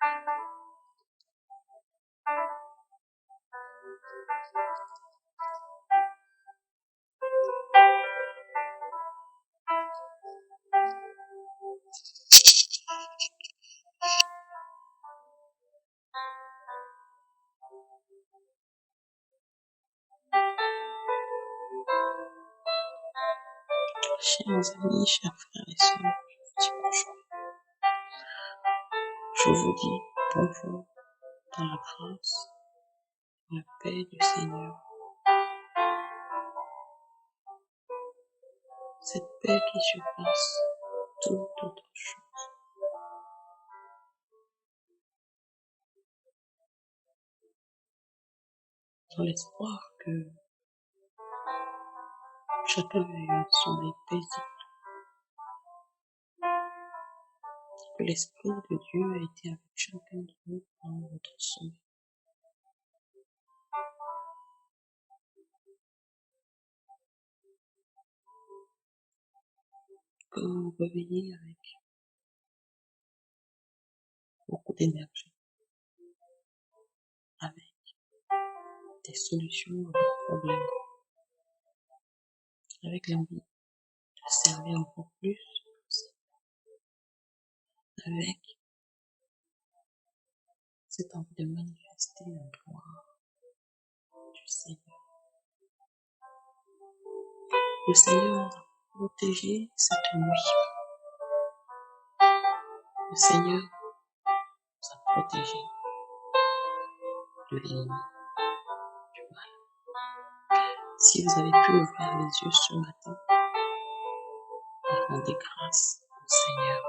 Chers amis, chers frères et sœurs, je vous dis bonjour. Je vous dis bonjour dans la grâce, dans la paix du Seigneur. Cette paix qui surpasse toute autre chose. Dans l'espoir que chacun ait un sommeil paisible. Que l'Esprit de Dieu a été avec chacun de nous pendant notre sommeil. Que vous vous réveillez avec beaucoup d'énergie, avec des solutions à vos problèmes, avec l'envie de servir encore plus, avec cette envie de manifester la gloire du Seigneur. Le Seigneur nous a protégés cette nuit. Le Seigneur nous a protégés de l'ennemi, du mal. Si vous avez pu ouvrir les yeux ce matin, rendez grâce au Seigneur.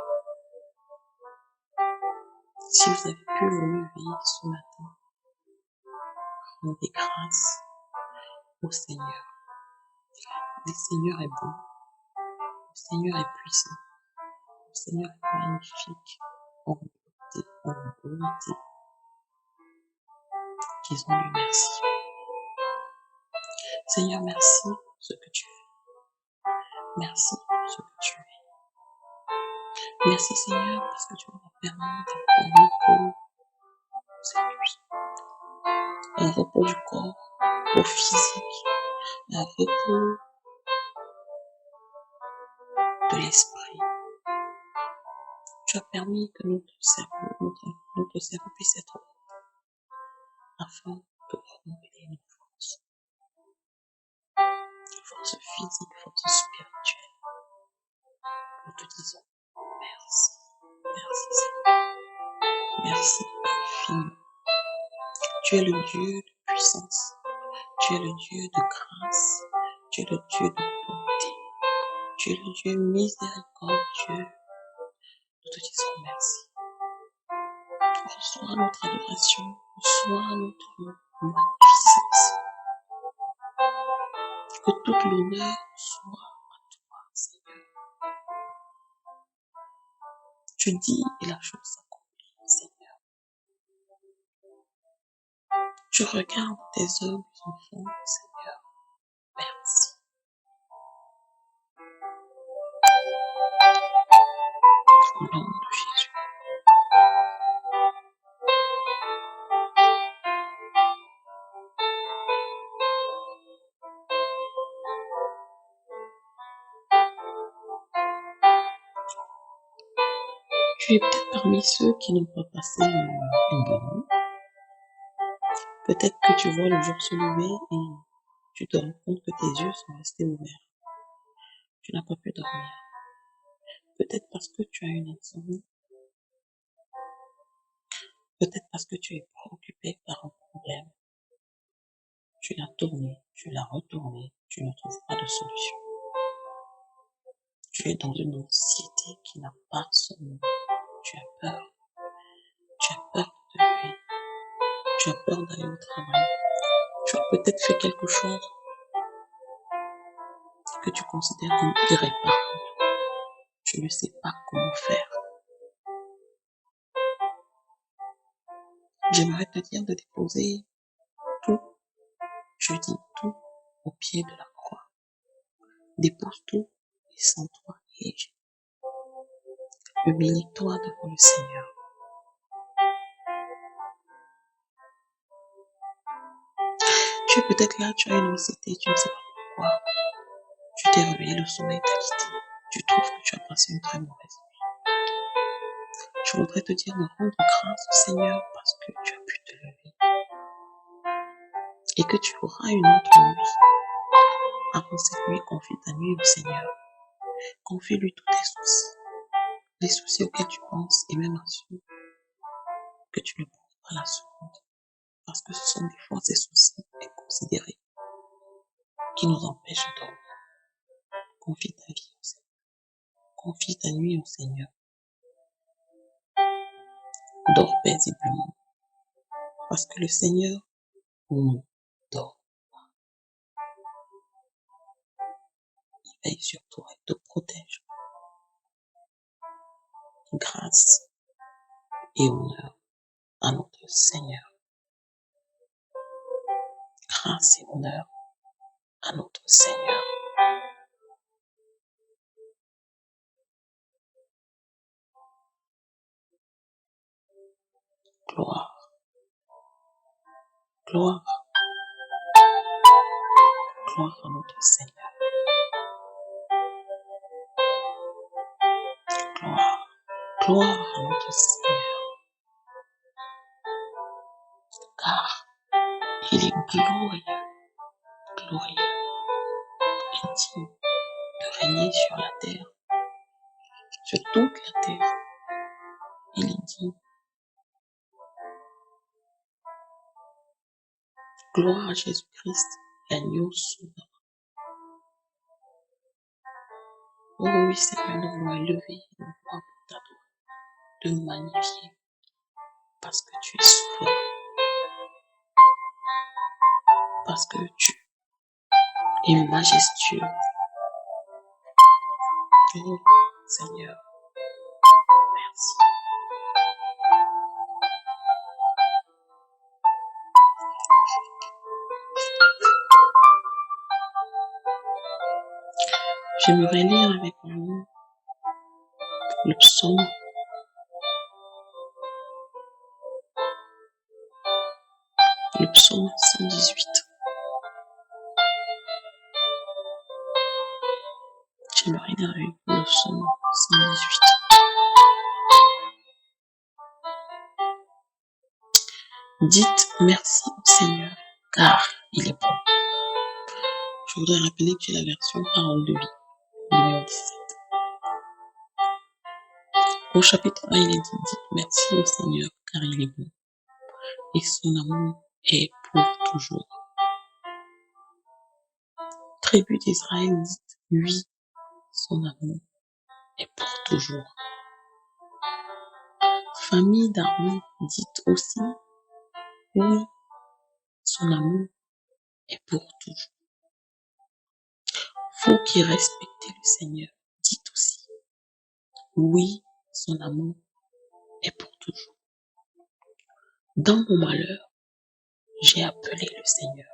Si vous avez pu vous lever ce matin, rendez grâce au Seigneur. Le Seigneur est bon, le Seigneur est puissant, le Seigneur est magnifique, en beauté. Disons-lui merci. Seigneur, merci pour ce que tu fais. Merci pour ce que tu es. Merci Seigneur parce que tu m'as permis d'avoir un repos cette nuit. Un repos du corps, au physique, un repos de l'esprit. Tu as permis que notre cerveau puisse être afin de renouveler nos forces physiques, forces spirituelles. Nous te disons merci, merci Seigneur, merci infiniment. Tu es le Dieu de puissance, tu es le Dieu de grâce, tu es le Dieu de bonté, tu es le Dieu miséricordieux. Nous te disons merci. Reçois notre adoration, reçois notre magnificence. Que toute l'honneur soit à toi, Seigneur. Tu dis et la chose s'accomplit, Seigneur. Tu regardes tes hommes et enfants, Seigneur. Merci. Au nom de Jésus. Tu es peut-être parmi ceux qui n'ont pas passé une bonne nuit. Peut-être que tu vois le jour se lever et tu te rends compte que tes yeux sont restés ouverts. Tu n'as pas pu dormir. Peut-être parce que tu as une insomnie. Peut-être parce que tu es préoccupé par un problème. Tu l'as tourné, tu l'as retourné, tu ne trouves pas de solution. Tu es dans une anxiété qui n'a pas son nom. Tu as peur. Tu as peur de te lever. Tu as peur d'aller au travail. Tu as peut-être fait quelque chose que tu considères comme irréparable. Tu ne sais pas comment faire. J'aimerais te dire de déposer tout, je dis tout, au pied de la croix. Dépose tout et sens-toi léger. Humilie-toi devant le Seigneur. Tu es peut-être là, tu as une anxiété, tu ne sais pas pourquoi. Tu t'es réveillé, le sommeil t'a quitté. Tu trouves que tu as passé une très mauvaise nuit. Je voudrais te dire de rendre grâce au Seigneur parce que tu as pu te lever et que tu auras une autre nuit. Avant cette nuit, confie ta nuit au Seigneur. Confie-lui tous tes soucis, les soucis auxquels tu penses et même assure que tu ne penses pas la seconde. Parce que ce sont des fois ces soucis inconsidérés qui nous empêchent de dormir. Confie ta vie au Seigneur. Confie ta nuit au Seigneur. Dors paisiblement. Parce que le Seigneur nous dort. Il veille sur toi et te protège. Grâce et honneur à notre Seigneur. Grâce et honneur à notre Seigneur. Gloire, gloire, gloire à notre Seigneur. Gloire, gloire à notre Seigneur. Car il est glorieux, glorieux et digne de régner sur la terre, sur toute la terre. Il est digne. Gloire à Jésus-Christ, l'agneau sauveur. Oh oui, Seigneur, nous voulons élever nos voix pour t'adorer, de nous magnifier, parce que tu es souverain, parce que tu es majestueux. Oh, Seigneur, merci. J'aimerais lire avec vous le psaume 118. J'aimerais lire avec vous le psaume 118. Dites merci au Seigneur, car il est bon. Je voudrais rappeler que j'ai la version Parole de vie, 2017. Au chapitre 1, il est dit, dites merci au Seigneur, car il est bon, et son amour est pour toujours. Tribu d'Israël, dites oui, son amour est pour toujours. Famille d'Aaron, dites aussi oui, son amour est pour toujours. Vous qui respectez le Seigneur, dites aussi oui, son amour est pour toujours. Dans mon malheur, j'ai appelé le Seigneur.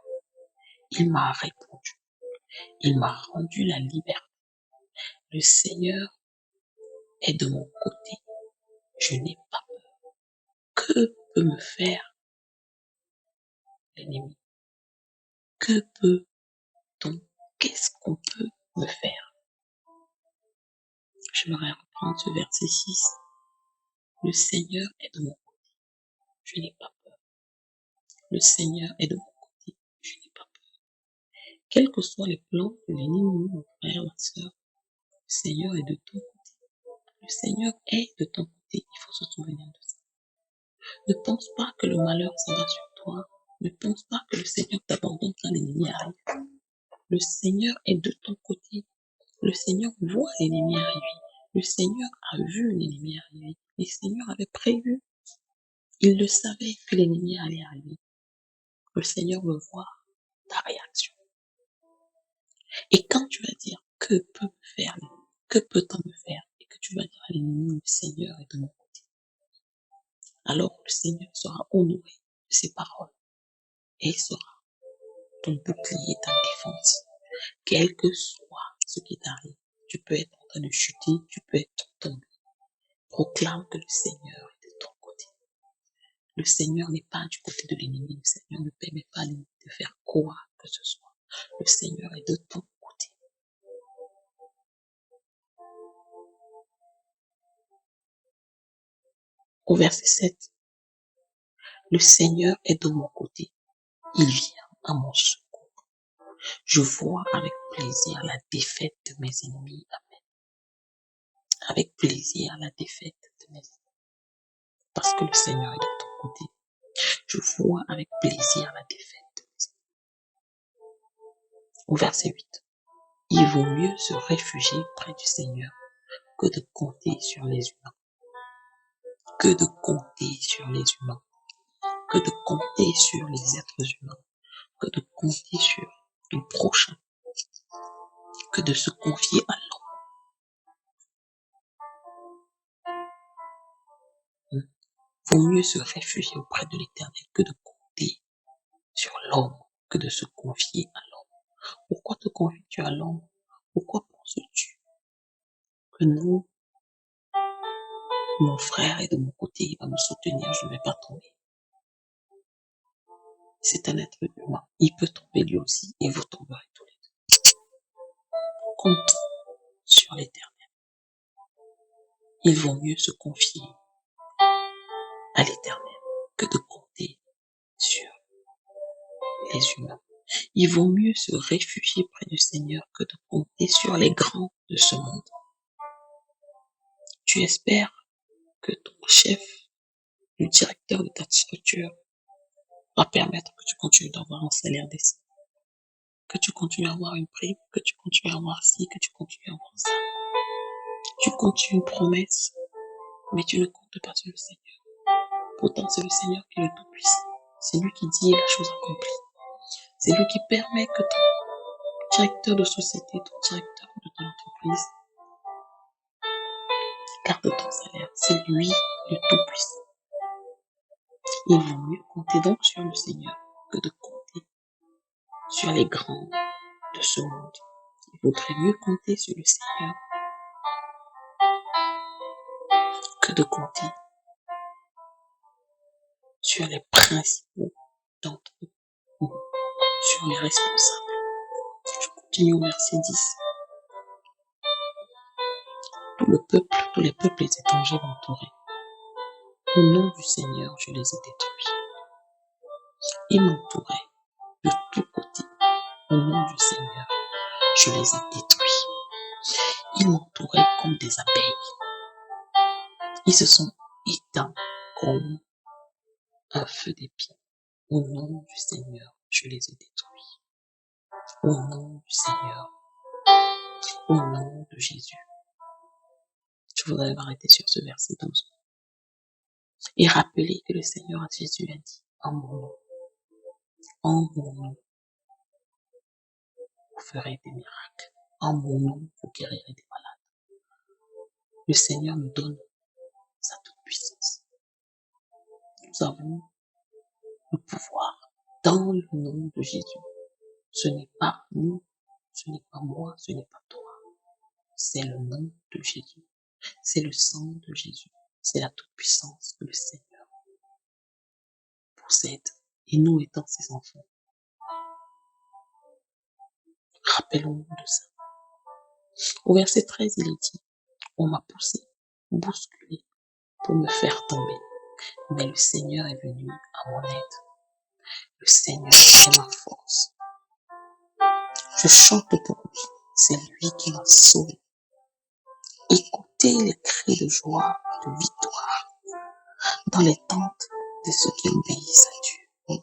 Il m'a répondu. Il m'a rendu la liberté. Le Seigneur est de mon côté. Je n'ai pas peur. Que peut me faire l'ennemi? Que peut-on? Qu'est-ce qu'on peut me faire? J'aimerais reprendre ce verset 6. Le Seigneur est de mon côté. Je n'ai pas peur. Le Seigneur est de mon côté. Je n'ai pas peur. Quels que soient les plans de l'ennemi, mon frère, ma soeur, le Seigneur est de ton côté. Le Seigneur est de ton côté. Il faut se souvenir de ça. Ne pense pas que le malheur s'abat sur toi. Ne pense pas que le Seigneur t'abandonne quand l'ennemi arrive. Le Seigneur est de ton côté. Le Seigneur voit l'ennemi arriver. Le Seigneur a vu l'ennemi arriver. Le Seigneur avait prévu. Il le savait que l'ennemi allait arriver. Le Seigneur veut voir ta réaction. Et quand tu vas dire, que peut me faire l'ennemi? Que peut-on me faire? Et que tu vas dire à l'ennemi, le Seigneur est de mon côté. Alors le Seigneur sera honoré de ses paroles. Et il sera ton bouclier, ta défense. Quel que soit ce qui t'arrive, tu peux être en train de chuter, tu peux être tombé. Proclame que le Seigneur est de ton côté. Le Seigneur n'est pas du côté de l'ennemi. Le Seigneur ne permet pas à l'ennemi de faire quoi que ce soit. Le Seigneur est de ton côté. Au verset 7, le Seigneur est de mon côté. Il vient à mon secours. Je vois avec plaisir la défaite de mes ennemis. Amen. Avec plaisir la défaite de mes ennemis. Parce que le Seigneur est de ton côté. Je vois avec plaisir la défaite de mes ennemis. Au verset 8, il vaut mieux se réfugier près du Seigneur que de compter sur les humains. Que de compter sur les humains. Que de compter sur les êtres humains. Que de compter sur le prochain. Que de se confier à l'homme. Vaut mieux se réfugier auprès de l'Éternel que de compter sur l'homme, que de se confier à l'homme. Pourquoi te confies-tu à l'homme? Pourquoi penses-tu que non, mon frère est de mon côté, il va me soutenir, je ne vais pas tomber? C'est un être humain. Il peut tomber lui aussi et vous tomberez tous les deux. Compte sur l'Éternel. Il vaut mieux se confier à l'Éternel que de compter sur les humains. Il vaut mieux se réfugier près du Seigneur que de compter sur les grands de ce monde. Tu espères que ton chef, le directeur de ta structure, va permettre que tu continues d'avoir un salaire décent, que tu continues à avoir une prime, que tu continues à avoir ci, que tu continues à avoir ça. Tu comptes une promesse, mais tu ne comptes pas sur le Seigneur. Pourtant, c'est le Seigneur qui est le Tout-Puissant. C'est lui qui dit la chose accomplie. C'est lui qui permet que ton directeur de société, ton directeur de ton entreprise garde ton salaire. C'est lui le Tout-Puissant. Il vaut mieux compter donc sur le Seigneur que de compter sur les grands de ce monde. Il vaudrait mieux compter sur le Seigneur que de compter sur les principaux d'entre eux, ou sur les responsables. Je continue au verset 10. Tous les peuples étrangers m'entouraient. Au nom du Seigneur, je les ai détruits. Ils m'entouraient de tous côtés. Au nom du Seigneur, je les ai détruits. Ils m'entouraient comme des abeilles. Ils se sont éteints comme un feu d'épines. Au nom du Seigneur, je les ai détruits. Au nom du Seigneur, au nom de Jésus. Je voudrais m'arrêter sur ce verset 12. Et rappeler que le Seigneur Jésus a dit, en mon nom, vous ferez des miracles. En mon nom, vous guérirez des malades. Le Seigneur nous donne sa toute puissance. Nous avons le pouvoir dans le nom de Jésus. Ce n'est pas nous, ce n'est pas moi, ce n'est pas toi. C'est le nom de Jésus. C'est le sang de Jésus. C'est la toute puissance que le Seigneur possède. Et nous étant ses enfants, rappelons-nous de ça. Au verset 13, il est dit, on m'a poussé, bousculé, pour me faire tomber. Mais le Seigneur est venu à mon aide. Le Seigneur est ma force. Je chante pour lui. C'est lui qui m'a sauvé. Écoutez les cris de joie, de victoire, dans les tentes de ceux qui obéissent à Dieu. Oui,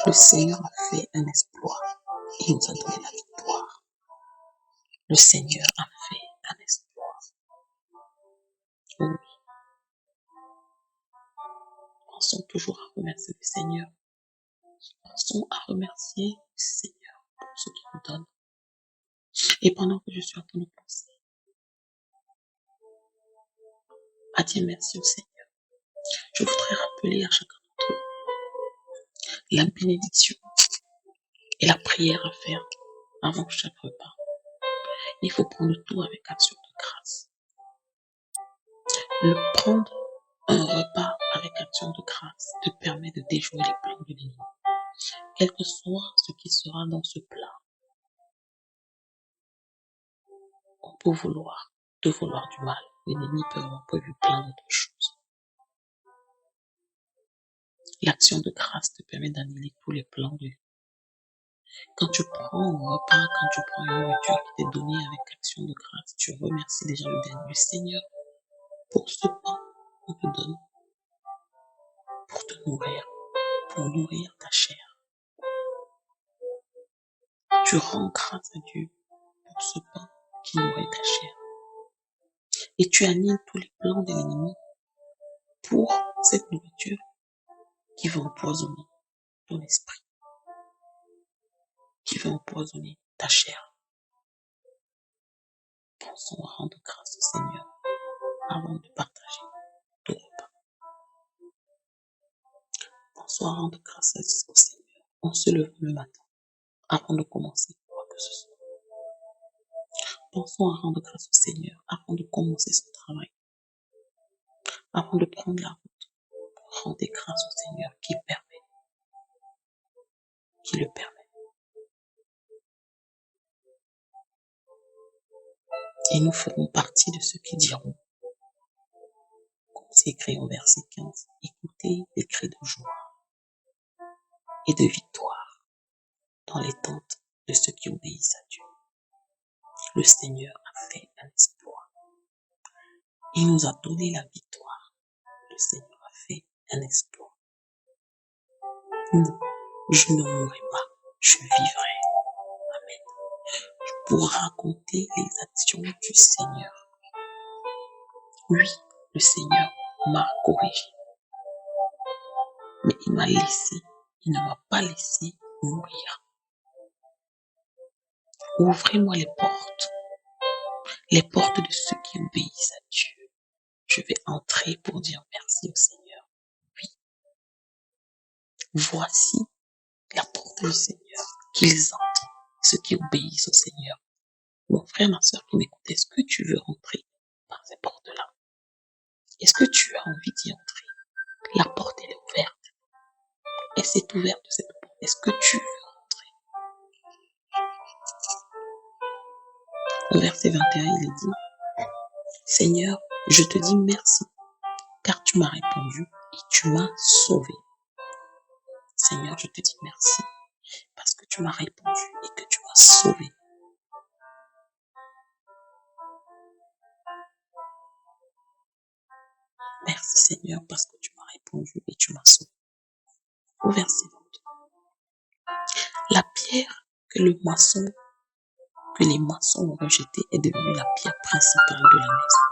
le Seigneur a fait un exploit et il nous a donné la victoire. Le Seigneur a fait un exploit. Oui. Pensons toujours à remercier le Seigneur. Pensons à remercier le Seigneur pour ce qu'il nous donne. Et pendant que je suis en train de penser à dire merci au Seigneur, je voudrais rappeler à chacun d'entre eux la bénédiction et la prière à faire avant chaque repas. Il faut prendre tout avec action de grâce. Le prendre un repas avec action de grâce, te permet de déjouer les plans de l'ennemi. Quel que soit ce qui sera dans ce plat, on peut te vouloir du mal. L'ennemi peut avoir prévu plein d'autres choses. L'action de grâce te permet d'annuler tous les plans de l'ennemi. Quand tu prends un repas, quand tu prends une nourriture qui t'est donnée avec action de grâce, tu remercies déjà le Seigneur pour ce pain qu'on te donne, pour te nourrir, pour nourrir ta chair. Tu rends grâce à Dieu pour ce pain qui nourrit ta chair. Et tu annules tous les plans de l'ennemi pour cette nourriture qui va empoisonner ton esprit, qui va empoisonner ta chair. Pensons à rendre grâce au Seigneur avant de partager ton repas. Pensons à rendre grâce au Seigneur en se levant le matin avant de commencer quoi que ce soit. Pensons à rendre grâce au Seigneur avant de commencer son travail, avant de prendre la route. Rendez grâce au Seigneur qui le permet. Et nous ferons partie de ceux qui diront, comme c'est écrit au verset 15, écoutez les cris de joie et de victoire dans les tentes de ceux qui obéissent à Dieu. Le Seigneur a fait un exploit. Il nous a donné la victoire. Le Seigneur a fait un exploit. Non, je ne mourrai pas, je vivrai. Amen. Pour raconter les actions du Seigneur. Oui, le Seigneur m'a corrigé. Mais il ne m'a pas laissé mourir. Ouvrez-moi les portes de ceux qui obéissent à Dieu. Je vais entrer pour dire merci au Seigneur. Oui, voici la porte du Seigneur, qu'ils entrent, ceux qui obéissent au Seigneur. Mon frère, ma soeur qui m'écoute, est-ce que tu veux rentrer par ces portes-là? Est-ce que tu as envie d'y entrer? La porte, elle est ouverte. Elle s'est ouverte de cette porte. Est-ce que tu veux rentrer? Au verset 21, il est dit, Seigneur, je te dis merci, car tu m'as répondu et tu m'as sauvé. Seigneur, je te dis merci, parce que tu m'as répondu et que tu m'as sauvé. Merci Seigneur, parce que tu m'as répondu et tu m'as sauvé. Au verset 22. La pierre que les maçons ont rejetée est devenue la pierre principale de la maison.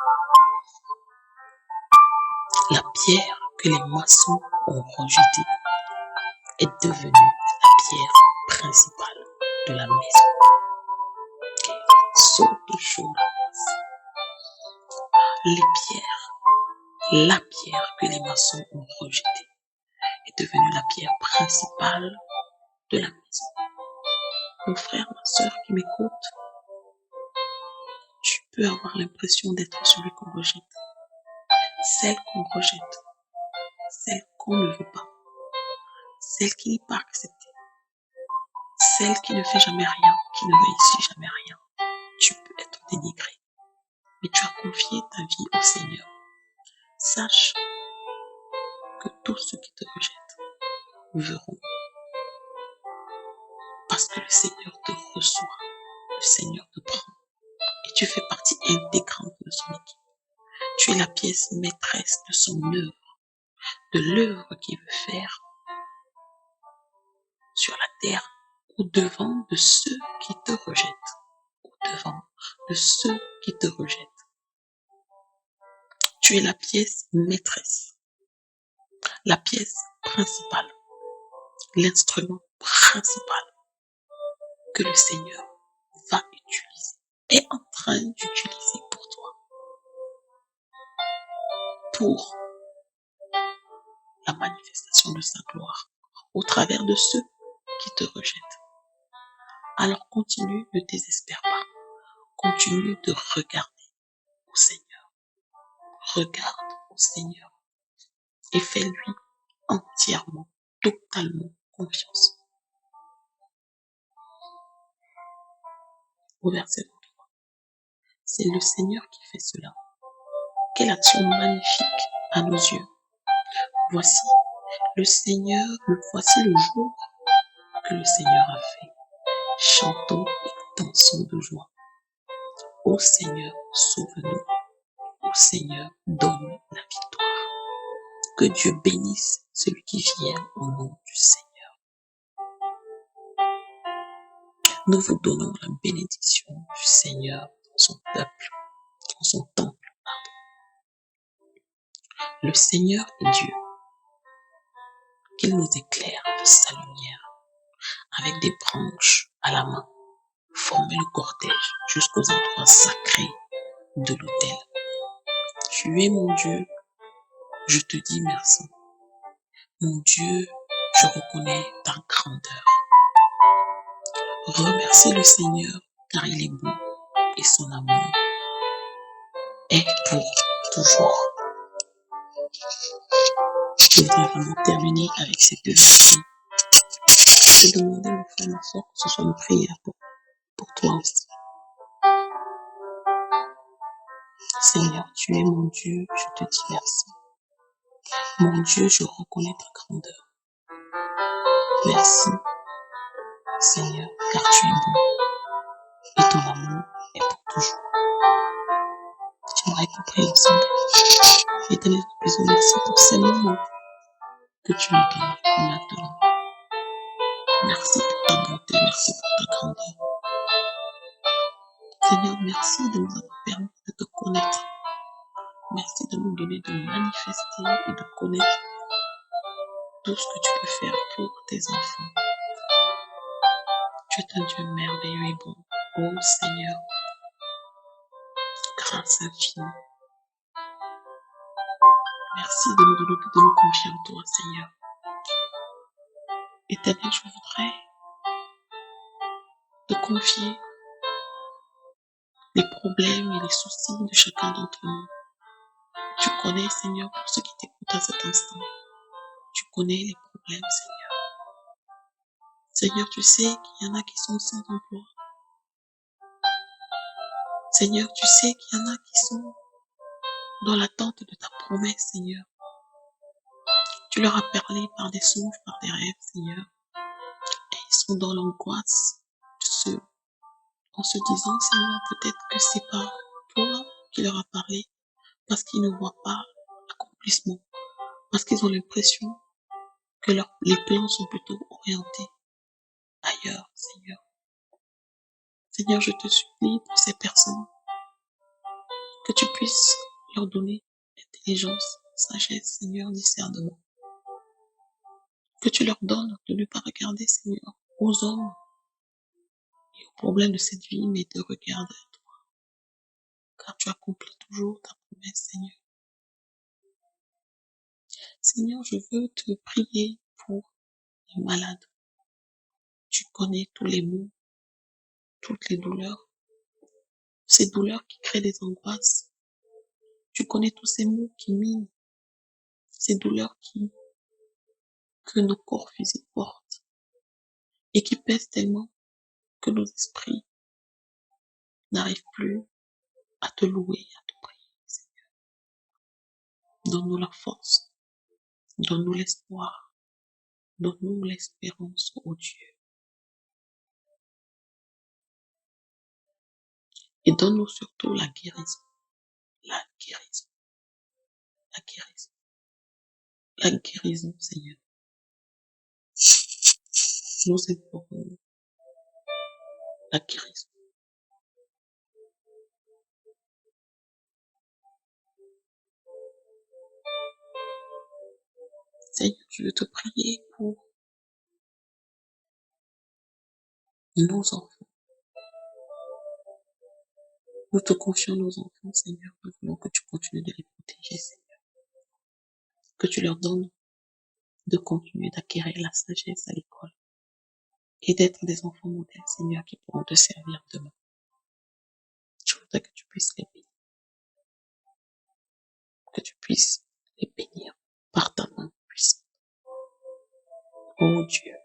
La pierre que les maçons ont rejetée est devenue la pierre principale de la maison. Saute chaud. La pierre que les maçons ont rejetée est devenue la pierre principale de la maison. Mon frère, ma soeur qui m'écoute, tu peux avoir l'impression d'être celui qu'on rejette, celle qu'on rejette, celle qu'on ne veut pas, celle qui n'est pas acceptée, celle qui ne fait jamais rien, qui ne réussit jamais rien. Tu peux être dénigré, mais tu as confié ta vie au Seigneur. Sache que tous ceux qui te rejettent verront, parce que le Seigneur te reçoit, le Seigneur te prend, et tu fais partie intégrante de son équipe. Tu es la pièce maîtresse de son œuvre, de l'œuvre qu'il veut faire sur la terre, au-devant de ceux qui te rejettent, au-devant de ceux qui te rejettent. Tu es la pièce maîtresse, la pièce principale, l'instrument principal que le Seigneur va utiliser, est en train d'utiliser pour toi, pour la manifestation de sa gloire, au travers de ceux qui te rejettent. Alors continue, ne désespère pas. Continue de regarder au Seigneur. Regarde au Seigneur. et fais-lui entièrement, totalement confiance. Au verset 23, c'est le Seigneur qui fait cela. Quelle action magnifique à nos yeux. Voici voici le jour que le Seigneur a fait. Chantons et dansons de joie. Ô Seigneur, sauve-nous. Ô Seigneur, donne la victoire. Que Dieu bénisse celui qui vient au nom du Seigneur. Nous vous donnons la bénédiction du Seigneur dans son peuple, dans son temple. Le Seigneur est Dieu, qu'il nous éclaire de sa lumière, avec des branches à la main, former le cortège jusqu'aux endroits sacrés de l'autel. Tu es mon Dieu, je te dis merci. Mon Dieu, je reconnais ta grandeur. Remercie le Seigneur, car il est bon et son amour est pour toujours. Je voudrais vraiment terminer avec ces deux versets. Je te demander, mon frère, ma soeur, que ce soit une prière pour toi aussi. Seigneur, tu es mon Dieu, je te dis merci. Mon Dieu, je reconnais ta grandeur. Merci, Seigneur, car tu es bon et ton amour est pour toujours. J'aimerais qu'on prie ensemble. Éternel, je te merci pour ces moments que tu me donnes maintenant. Merci pour ta bonté, merci pour ta grandeur. Seigneur, merci de nous avoir permis de te connaître. Merci de nous donner de manifester et de connaître tout ce que tu peux faire pour tes enfants. Tu es un Dieu merveilleux et bon. Oh Seigneur, grâce infinie. Merci de nous confier en toi, Seigneur. Éternel, je voudrais te confier les problèmes et les soucis de chacun d'entre nous. Tu connais, Seigneur, pour ceux qui t'écoutent à cet instant. Tu connais les problèmes, Seigneur. Seigneur, tu sais qu'il y en a qui sont sans emploi. Seigneur, tu sais qu'il y en a qui sont dans l'attente de ta promesse, Seigneur. Tu leur as parlé par des songes, par des rêves, Seigneur. Et ils sont dans l'angoisse en se disant, Seigneur, peut-être que c'est pas toi qui leur as parlé, parce qu'ils ne voient pas l'accomplissement, parce qu'ils ont l'impression que les plans sont plutôt orientés ailleurs, Seigneur. Seigneur, je te supplie pour ces personnes, que tu puisses leur donner intelligence, sagesse, Seigneur, discernement. Que tu leur donnes de ne pas regarder, Seigneur, aux hommes et aux problèmes de cette vie, mais de regarder à toi. Car tu accomplis toujours ta promesse, Seigneur. Seigneur, je veux te prier pour les malades. Tu connais tous les maux, toutes les douleurs, ces douleurs qui créent des angoisses. Tu connais tous ces maux qui minent, ces douleurs que nos corps physiques portent et qui pèsent tellement que nos esprits n'arrivent plus à te louer, à te prier, Seigneur. Donne-nous la force, donne-nous l'espoir, donne-nous l'espérance, ô Dieu. Et donne-nous surtout la guérison, la guérison, la guérison, la guérison, Seigneur. Nous implorons la guérison. Seigneur, je veux te prier pour nos enfants. Nous te confions nos enfants, Seigneur. Nous voulons que tu continues de les protéger, Seigneur. Que tu leur donnes de continuer d'acquérir la sagesse à l'école et d'être des enfants modèles, Seigneur, qui pourront te servir demain. Je voudrais que tu puisses les bénir, que tu puisses les bénir par ta main puissante. Oh Dieu,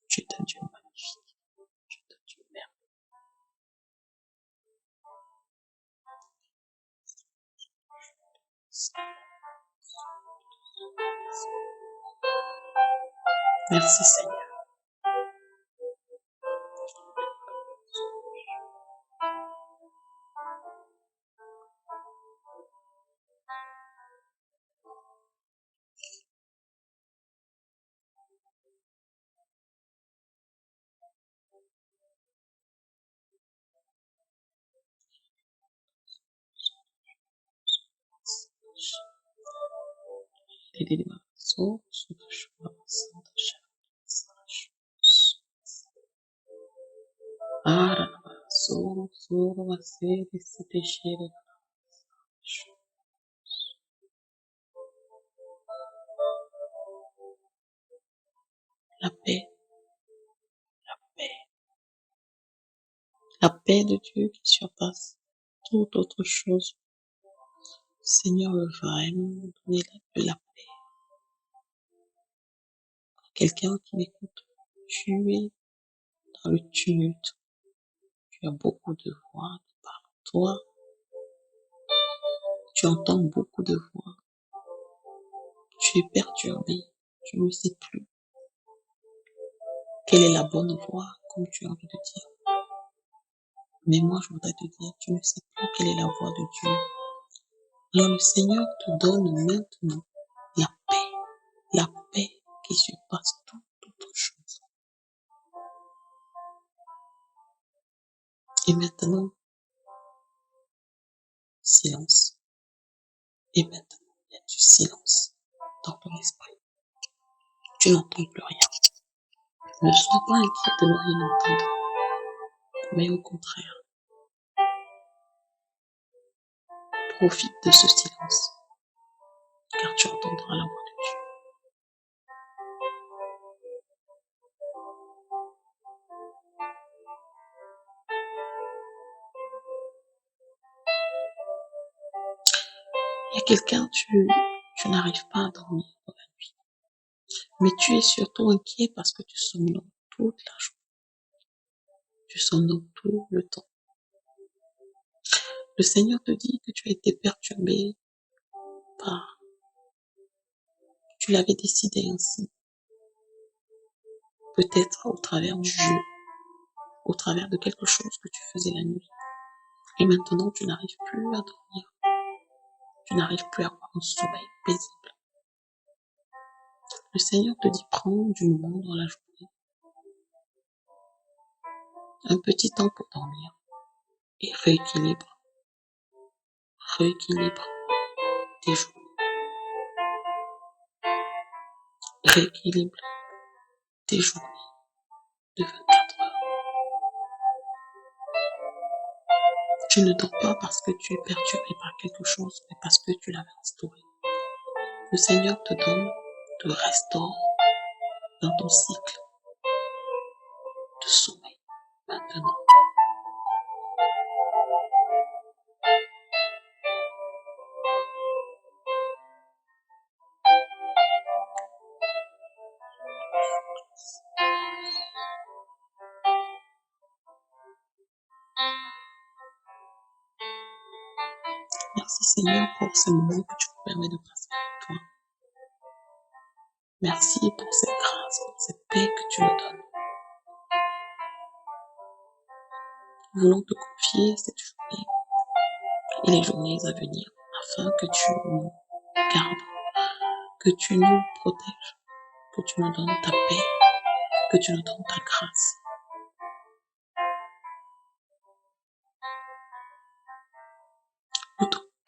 tu es un Dieu magnifique, tu es un Dieu merveilleux. Merci Seigneur. La paix, la paix de Dieu qui surpasse toute autre chose. Le Seigneur veut vraiment donner de la paix. Quelqu'un qui m'écoute, tu es dans le tumulte. Tu as beaucoup de voix qui parlent en toi. Tu entends beaucoup de voix. Tu es perturbé. Tu ne sais plus quelle est la bonne voie, comme tu as envie de dire. Mais moi, je voudrais te dire, tu ne sais plus quelle est la voie de Dieu. Alors le Seigneur te donne maintenant la paix qui surpasse toute autre chose. Et maintenant, silence. Et maintenant, il y a du silence dans ton esprit. Tu n'entends plus rien. Ne sois pas inquiet de ne rien entendre, mais au contraire, profite de ce silence, car tu entendras la voix de Dieu. Il y a quelqu'un, tu n'arrives pas à dormir dans la nuit, mais tu es surtout inquiet parce que tu somnoles toute la journée. Tu somnoles tout le temps. Le Seigneur te dit que tu as été perturbé par, tu l'avais décidé ainsi, peut-être au travers du jeu, au travers de quelque chose que tu faisais la nuit. Et maintenant, tu n'arrives plus à dormir. Tu n'arrives plus à avoir un sommeil paisible. Le Seigneur te dit, prends du moment dans la journée, un petit temps pour dormir et rééquilibre tes journées, rééquilibre tes journées de 24 heures. Tu ne dors pas parce que tu es perturbé par quelque chose, mais parce que tu l'avais instauré. Le Seigneur te restaure dans ton cycle de sommeil maintenant. Merci Seigneur pour ce moment que tu nous permets de passer avec toi. Merci pour cette grâce, pour cette paix que tu nous donnes. Nous voulons te confier cette journée et les journées à venir afin que tu nous gardes, que tu nous protèges, que tu nous donnes ta paix, que tu nous donnes ta grâce.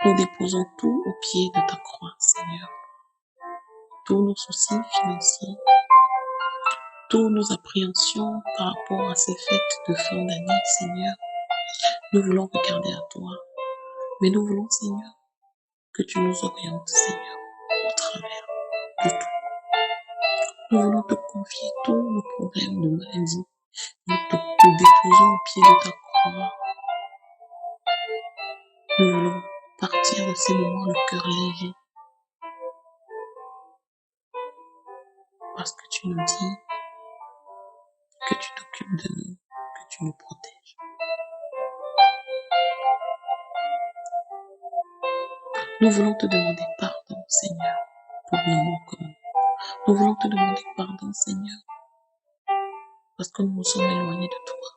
Nous déposons tout au pied de ta croix, Seigneur. Tous nos soucis financiers, toutes nos appréhensions par rapport à ces fêtes de fin d'année, Seigneur. Nous voulons regarder à toi, mais nous voulons, Seigneur, que tu nous orientes, Seigneur, au travers de tout. Nous voulons te confier tous nos problèmes de maladie. Nous déposons au pied de ta croix. Nous voulons partir de ces moments le cœur léger, parce que tu nous dis que tu t'occupes de nous, que tu nous protèges. Nous voulons te demander pardon, Seigneur, pour nos manquements. Nous voulons te demander pardon, Seigneur, parce que nous nous sommes éloignés de toi.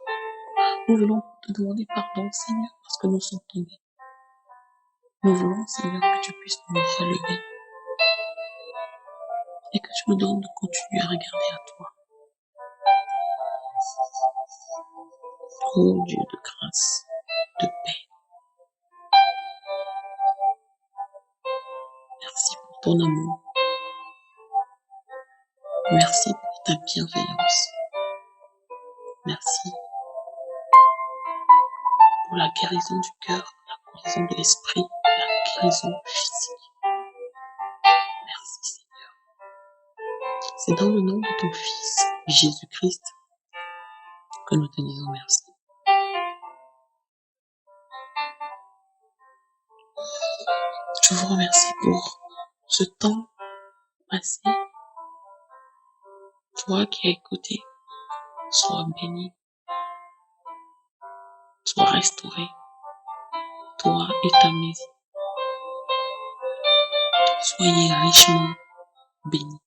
Nous voulons te demander pardon, Seigneur, parce que nous sommes tombés. Nous voulons, Seigneur, que tu puisses nous relever et que tu nous donnes de continuer à regarder à toi. Oh Dieu de grâce, de paix, merci pour ton amour. Merci pour ta bienveillance. Merci pour la guérison du cœur, la guérison de l'esprit, la guérison physique. Merci Seigneur. C'est dans le nom de ton Fils, Jésus-Christ, que nous te disons merci. Je vous remercie pour ce temps passé. Toi qui as écouté, sois béni, sois restauré, toi et ta maison. Soyez richement bénis.